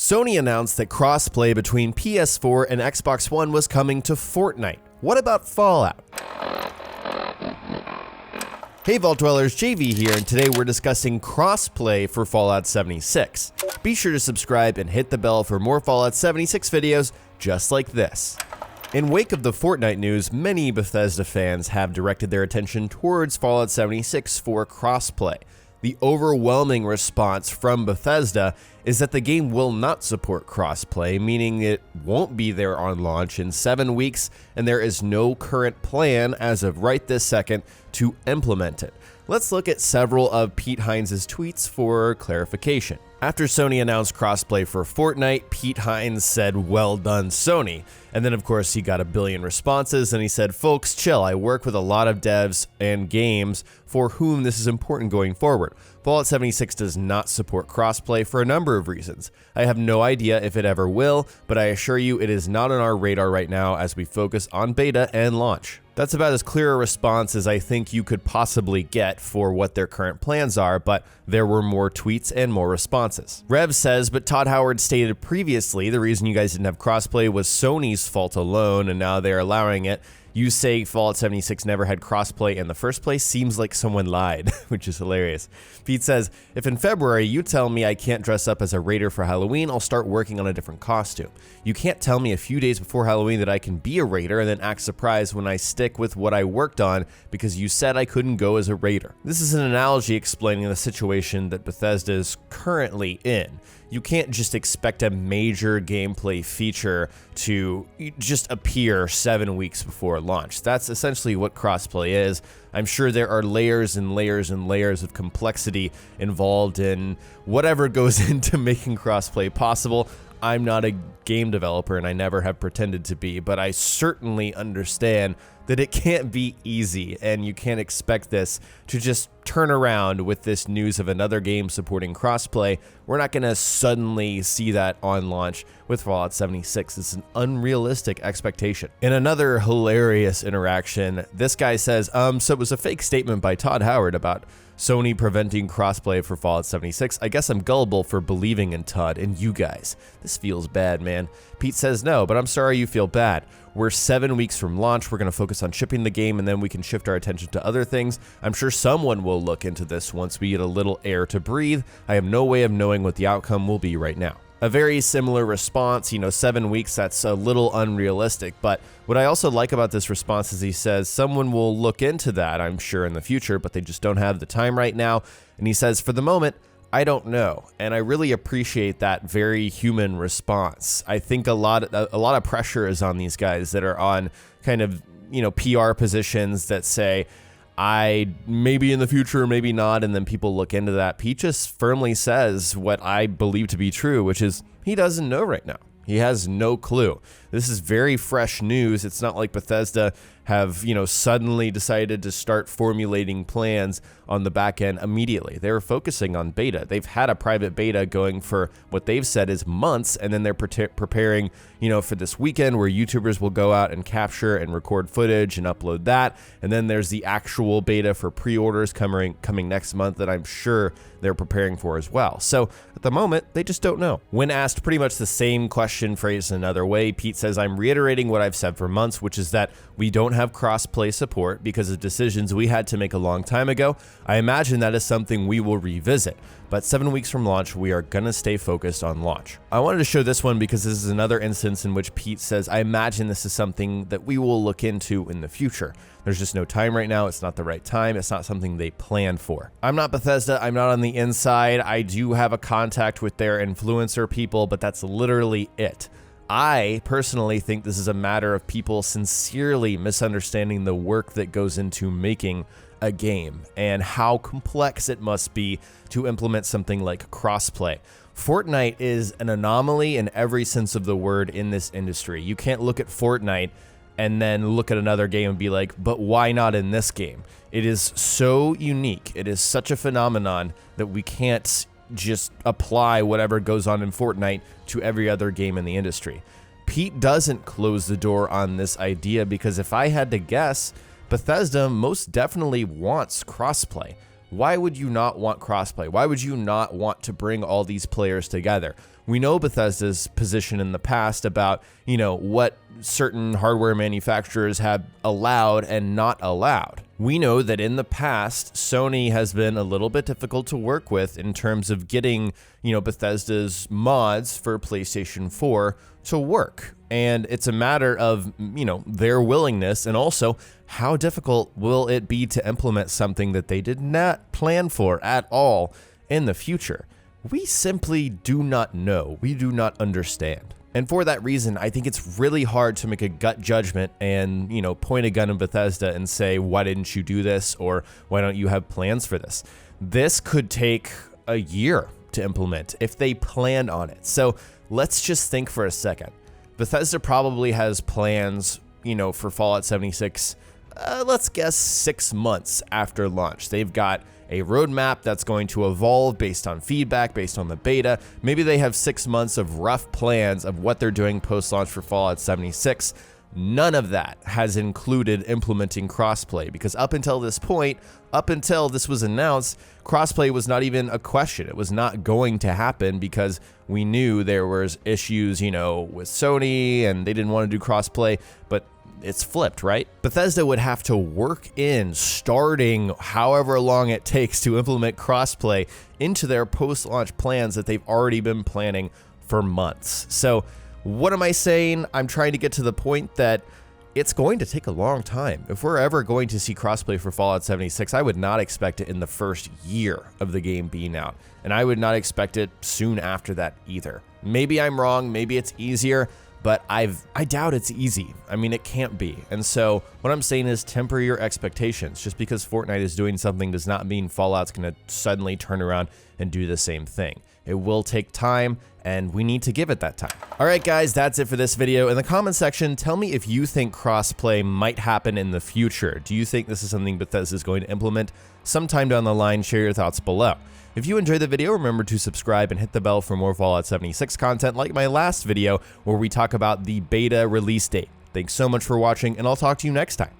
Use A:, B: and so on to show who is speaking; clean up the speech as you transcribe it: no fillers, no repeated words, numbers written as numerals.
A: Sony announced that crossplay between PS4 and Xbox One was coming to Fortnite. What about Fallout? Hey Vault Dwellers, JV here, and today we're discussing crossplay for Fallout 76. Be sure to subscribe and hit the bell for more Fallout 76 videos just like this. In wake of the Fortnite news, many Bethesda fans have directed their attention towards Fallout 76 for crossplay. The overwhelming response from Bethesda is that the game will not support crossplay, meaning it won't be there on launch in 7 weeks, and there is no current plan as of right this second to implement it. Let's look at several of Pete Hines' tweets for clarification. After Sony announced crossplay for Fortnite, Pete Hines said, "Well done, Sony." And then of course he got a billion responses and he said, "Folks, chill, I work with a lot of devs and games for whom this is important going forward. Fallout 76 does not support crossplay for a number of reasons. I have no idea if it ever will, but I assure you it is not on our radar right now as we focus on beta and launch." That's about as clear a response as I think you could possibly get for what their current plans are, but there were more tweets and more responses. Rev says, "But Todd Howard stated previously the reason you guys didn't have crossplay was Sony's fault alone, and now they're allowing it. You say Fallout 76 never had crossplay in the first place seems like someone lied," which is hilarious. Pete says, "If in February you tell me I can't dress up as a raider for Halloween, I'll start working on a different costume. You can't tell me a few days before Halloween that I can be a raider and then act surprised when I stick with what I worked on because you said I couldn't go as a raider." This is an analogy explaining the situation that Bethesda is currently in. You can't just expect a major gameplay feature to just appear 7 weeks before launch. That's essentially what crossplay is. I'm sure there are layers and layers and layers of complexity involved in whatever goes into making crossplay possible. I'm not a game developer and I never have pretended to be, but I certainly understand that it can't be easy and you can't expect this to just turn around with this news of another game supporting crossplay. We're not going to suddenly see that on launch with Fallout 76. It's an unrealistic expectation. In another hilarious interaction, this guy says, so it was a fake statement by Todd Howard about Sony preventing crossplay for Fallout 76. I guess I'm gullible for believing in Todd and you guys. This feels bad, man. Pete says no, but I'm sorry you feel bad. We're 7 weeks from launch. We're going to focus on shipping the game and then we can shift our attention to other things. I'm sure someone will look into this once we get a little air to breathe. I have no way of knowing what the outcome will be right now. A very similar response, 7 weeks, that's a little unrealistic, but what I also like about this response is he says someone will look into that, I'm sure, in the future, but they just don't have the time right now, and he says, for the moment, I don't know, and I really appreciate that very human response. I think a lot of pressure is on these guys that are on kind of, PR positions that say, I maybe in the future, maybe not, and then people look into that. Pete just firmly says what I believe to be true, which is he doesn't know right now. He has no clue. This is very fresh news. It's not like Bethesda have, suddenly decided to start formulating plans on the back end immediately. They were focusing on beta. They've had a private beta going for what they've said is months, and then they're preparing, for this weekend where YouTubers will go out and capture and record footage and upload that. And then there's the actual beta for pre-orders coming next month that I'm sure they're preparing for as well. So at the moment, they just don't know. When asked pretty much the same question phrased another way, Pete says, I'm reiterating what I've said for months, which is that we don't have cross-play support because of decisions we had to make a long time ago. I imagine that is something we will revisit, but 7 weeks from launch, we are gonna stay focused on launch. I wanted to show this one because this is another instance in which Pete says, I imagine this is something that we will look into in the future. There's just no time right now. It's not the right time. It's not something they planned for. I'm not Bethesda. I'm not on the inside. I do have a contact with their influencer people, but that's literally it. I personally think this is a matter of people sincerely misunderstanding the work that goes into making a game and how complex it must be to implement something like crossplay. Fortnite is an anomaly in every sense of the word in this industry. You can't look at Fortnite and then look at another game and be like, but why not in this game? It is so unique. It is such a phenomenon that we can't just apply whatever goes on in Fortnite to every other game in the industry. Pete doesn't close the door on this idea because if I had to guess, Bethesda most definitely wants crossplay. why would you not want crossplay? Why would you not want to bring all these players together? We know Bethesda's position in the past about, what certain hardware manufacturers have allowed and not allowed. We know that in the past, Sony has been a little bit difficult to work with in terms of getting, Bethesda's mods for PlayStation 4 to work. And it's a matter of, their willingness, and also how difficult will it be to implement something that they did not plan for at all in the future. We simply do not know. We do not understand. And for that reason, I think it's really hard to make a gut judgment and, point a gun at Bethesda and say, why didn't you do this? Or why don't you have plans for this? This could take a year to implement if they planned on it. So let's just think for a second. Bethesda probably has plans, for Fallout 76, let's guess 6 months after launch. They've got a roadmap that's going to evolve based on feedback, based on the beta. Maybe they have 6 months of rough plans of what they're doing post-launch for Fallout 76. None of that has included implementing crossplay, because up until this point, up until this was announced, crossplay was not even a question. It was not going to happen because we knew there was issues, with Sony, and they didn't want to do crossplay, but it's flipped, right? Bethesda would have to work in starting however long it takes to implement crossplay into their post-launch plans that they've already been planning for months. So what am I saying? I'm trying to get to the point that it's going to take a long time. If we're ever going to see crossplay for Fallout 76, I would not expect it in the first year of the game being out. And I would not expect it soon after that either. Maybe I'm wrong, maybe it's easier, but I doubt it's easy. I mean, it can't be. And so what I'm saying is temper your expectations. Just because Fortnite is doing something does not mean Fallout's gonna suddenly turn around and do the same thing. It will take time, and we need to give it that time. All right, guys, that's it for this video. In the comment section, tell me if you think crossplay might happen in the future. Do you think this is something Bethesda is going to implement sometime down the line? Share your thoughts below. If you enjoyed the video, remember to subscribe and hit the bell for more Fallout 76 content like my last video where we talk about the beta release date. Thanks so much for watching, and I'll talk to you next time.